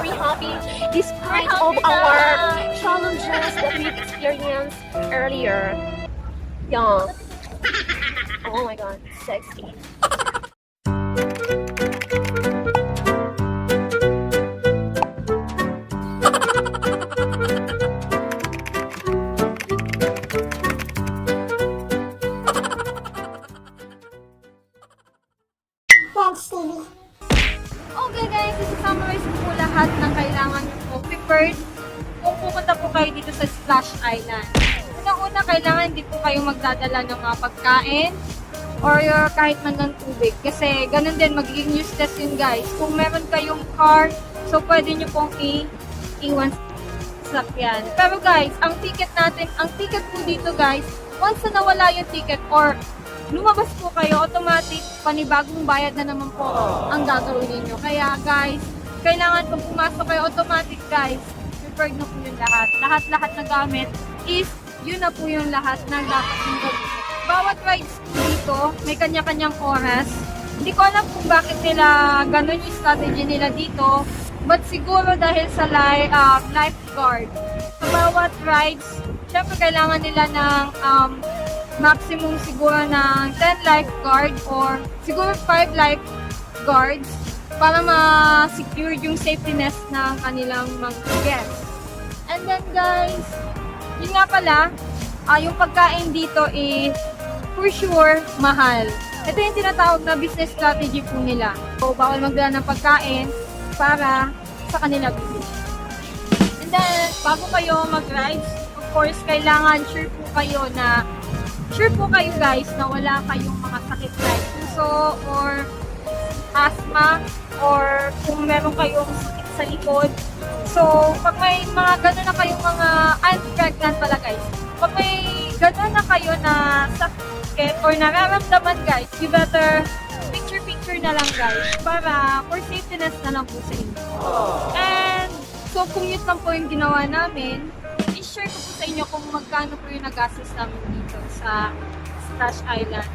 very happy despite of our challenges that we experienced earlier. Yeah. Oh my god, sexy. Okay guys, isi-summarize ko po lahat ng kailangan nyo po prepared kung pupunta po kayo dito sa Splash Island. Unang-una, kailangan hindi po kayo magdadala ng mga pagkain or kahit man ng tubig. Kasi ganun din, magiging useless yun guys. Kung meron kayong car, so pwede nyo pong iwan sa sakyan. Pero guys, ang ticket po dito guys, once na nawala yung ticket or lumabas po kayo, automatic, panibagong bayad na naman po ang gagawin ninyo. Kaya guys, kailangan pag pumasok kayo, automatic guys, prepared na po yung lahat. Lahat-lahat na gamit is, yun na po yung lahat na dapat yung gawin. Bawat rides po dito, may kanya-kanyang oras. Hindi ko alam kung bakit nila ganun yung strategy nila dito, but siguro dahil sa lifeguard. Sa bawat rides, syempre kailangan nila ng maximum siguro ng 10 lifeguard or siguro 5 lifeguards para ma-secure yung safetyness ng kanilang mga guests. And then guys, yun nga pala, yung pagkain dito is for sure mahal. Ito yung tinatawag na business strategy po nila. So, bawal magdala ng pagkain para sa kanila business. And then, bago kayo mag-rides, of course, kailangan sure po kayo guys na wala kayong mga sakit like puso or asthma or kung meron kayong sakit sa likod. So, pag may mga gano'n na kayong mga pregnant pala guys, pag may gano'n na kayo na sakit or nararamdaman guys, you better picture na lang guys para for safetyness na lang po sa inyo. And so, commute lang po yung ginawa namin. I-share ko po sa inyo kung magkano po yung nagastos namin dito sa Splash Island.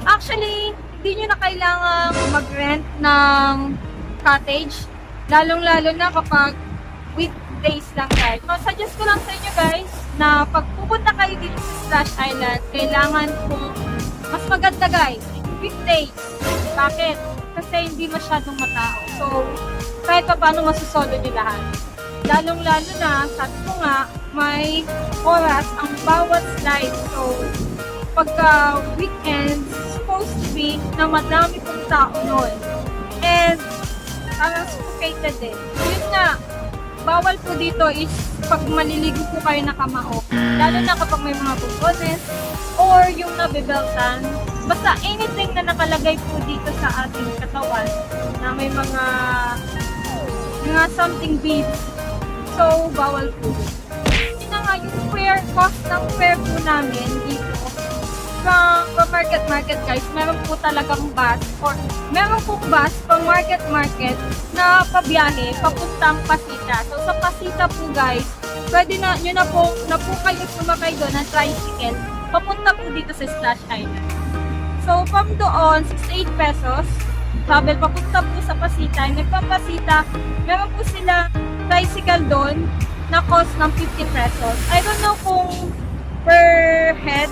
Actually, hindi nyo na kailangang mag-rent ng cottage, lalong-lalo na kapag weekdays lang guys. So, suggest ko lang sa inyo guys na pag pupunta kayo dito sa Splash Island, kailangan kung mas maganda guys, weekdays. Bakit? Kasi hindi masyadong matao. So, kahit pa paano masusolo nyo lahat. Lalong-lalo na, sabi ko nga, may oras ang bawat slide. So, pagka weekends, supposed to be na madami pong tao nun. And, parang suffocated din. Yun nga, bawal po dito is pag maliligo po kayo na kamao. Lalo na kapag may mga bubones or yung nabibeltan. Basta anything na nakalagay po dito sa ating katawan na may mga something beads. So, bawal po. Yun na nga, yung cost ng fare po namin dito from market guys, meron po talagang bus or meron pong bus pang market na pabiyahe papuntang Pasita. So, sa Pasita po guys, pwede na po kayo sumakay doon ng tricycle papunta po dito sa Splash Island. So, from doon, 68 pesos. Travel papunta po sa Pasita. Nagpapasita, meron po sila tricycle doon na cost ng 50 pesos. I don't know kung per head,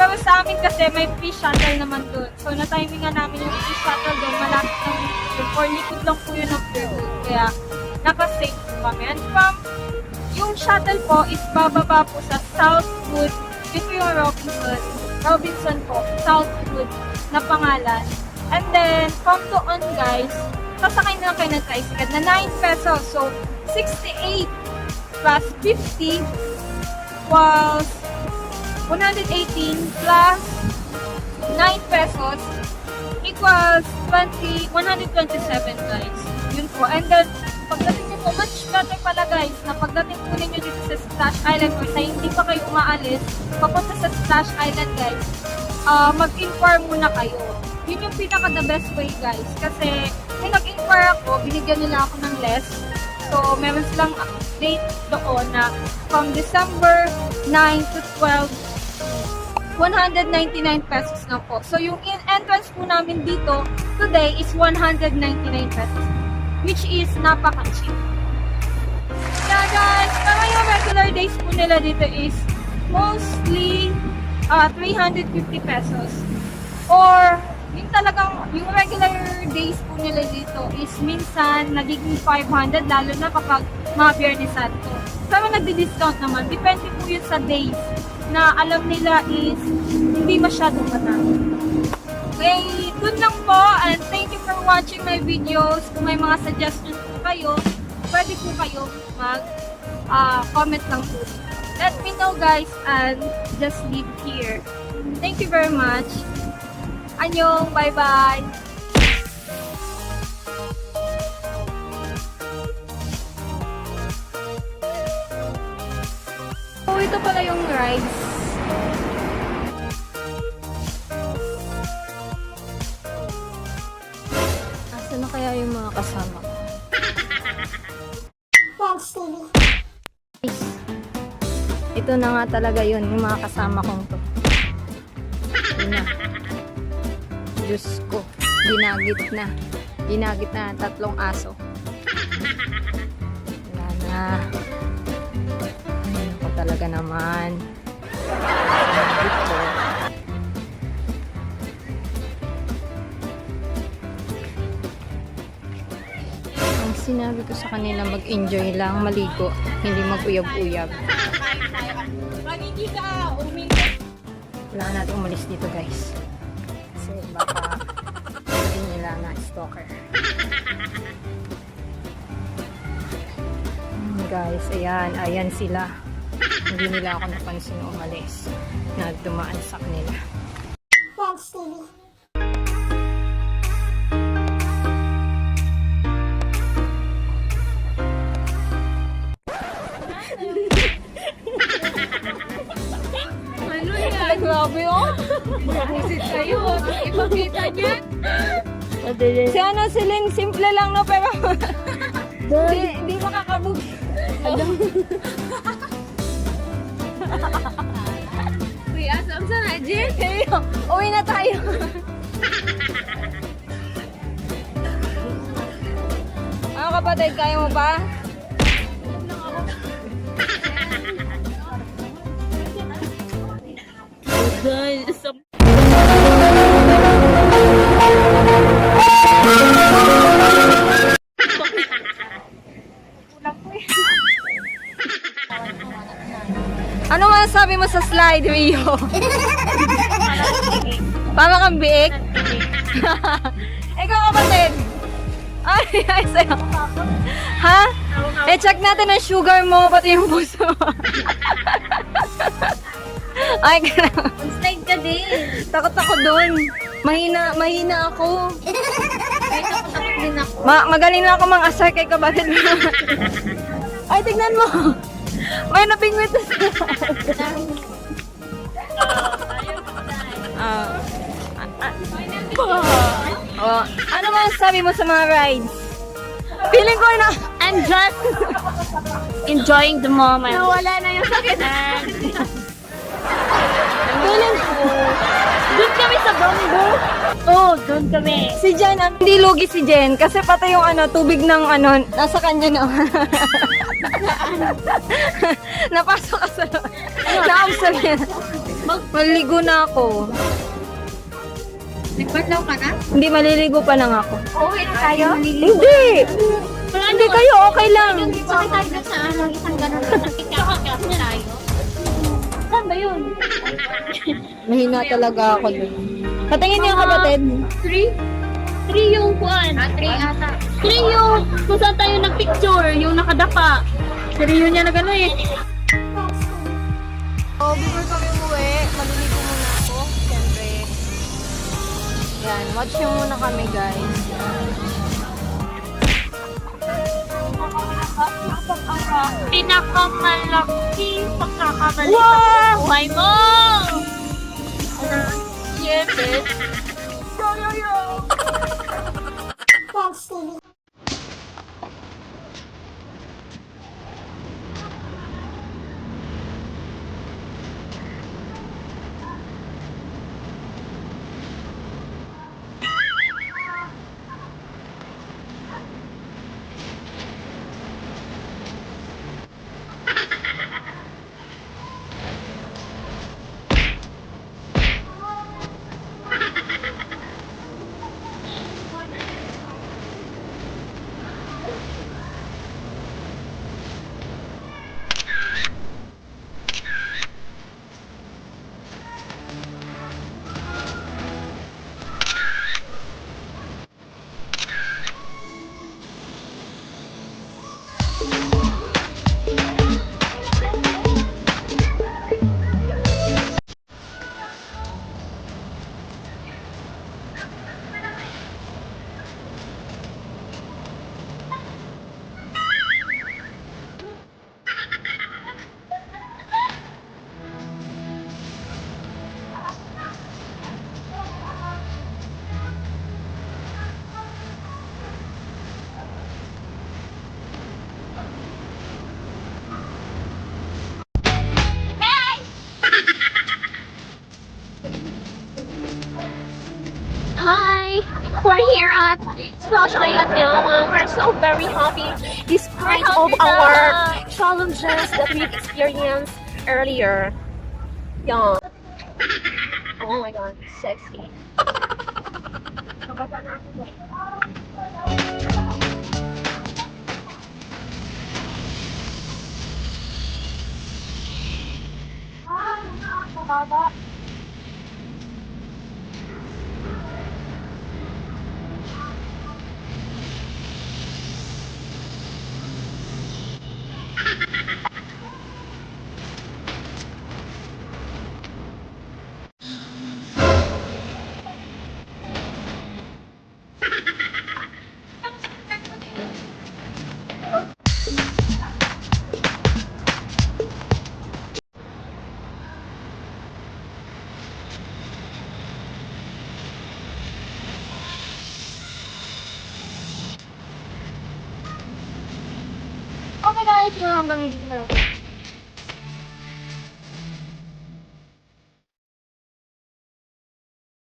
pero sa amin kasi may free shuttle naman doon. So, na-timingan namin yung free shuttle doon. Malapit lang yun. For likod lang po yun ng doon. Kaya, naka-save po kami. And from, yung shuttle po is bababa po sa Southwood. Ito yung Robinson po. Southwood na pangalan. And then, from doon guys, sasakay na lang kayo ng tricycle na 9 pesos. So, 68 plus 50 was 118 plus 9 pesos equals 127 guys. Yun po. And then, pagdating nyo po, much better pala guys, na pagdating po ninyo dito sa Splash Island or sa hindi pa kayo umaalis, papunta sa Splash Island guys, mag-inquire muna kayo. Yun yung pinaka-the best way guys. Kasi, nung nag-inquire ako, binigyan nila ako ng less. So, meron silang date doon na from December 9 to 12, 199 pesos na po. So, yung entrance po namin dito today is 199 pesos. Which is napaka-cheap. yung regular days po nila dito is mostly 350 pesos. Or yung talagang, yung regular days po nila dito is minsan nagiging 500 lalo na kapag mga Biyernes Santo. Pero nagdi-discount naman. Depende po yun sa days na alam nila is hindi masyadong matalo. Okay, good lang po and thank you for watching my videos. Kung may mga suggestions po kayo, pwede po kayo mag-comment lang po. Let me know guys and just leave here. Thank you very much. Annyeong, bye-bye! So, ito pala yung rides. Asa na kaya yung mga kasama ko? Ito na nga talaga yun, yung mga kasama kong to. Yun na. Diyos ko, ginagit na. Ginagit na 3 aso. Wala na. Ayun ko talaga naman. Ginagit ko. Ang sinabi ko sa kanila, mag-enjoy lang, maligo. Hindi mag-uyab-uyab. Wala natin umalis dito guys. Kasi baka hindi nila na stalker. Guys, ayan sila. Hindi nila ako napansin umalis. Na dumaan sa kanila. Thanks, TV. Grabe oh. Visit kayo. Ipakita niyan. Si ano, si Ling, simple lang no, pero hindi makakabog. Kuya, saan na, Jen? Uwi na tayo. Ano kapatid, kaya mo pa? Ano masasabi mo sa slide, Rio? Pama kang biik? Ikaw kapatid? Ay, sa'yo. Ha? Check natin ang sugar mo, pati yung puso mo. Ay, Slide ka din. takot ako doon. Mahina ako. Ay, takot din ako. Magaling na ako mang-asar kay kapatid mo. Ay, tignan mo. May napingwit na siya. Ano ba sabi mo sa mga rides? Feeling ko na I'm just enjoying the moment. nawala na yung sakit. Feeling ko. Doon kami sa bamboo. Oh, doon kami. Si Jen, hindi lugi si Jen kasi pati yung tubig ng nasa kanya na. Napasok ka sa na-absorb niya. Maligo na ako. Nagbatlaw ka na? Hindi, maliligo pa lang ako. Okay na tayo? Hindi! Hindi kayo, okay lang. Sakay tayo doon sa isang ganun. Nakikakakap na tayo. Saan ba yun? Mahina talaga ako dun. Patingin niyo kapatid. 3 yung kuan. 3 ata. 3 yung kung saan tayo nagpicture, yung nakadapa. 3 yun niya na gano'n eh. Oh, before kami umuwi, maliligo muna ako. Siyempre. Yan, watch nyo muna kami guys. Pinakamalaki pagkakamali Wow! sa buhay mo! Siyempre. Thanks, TV. finally, we're here at Splash Island now. We're so very happy despite of our challenges that we've experienced earlier. Yeah. Oh my god, sexy. Okay guys, hanggang dito na lang.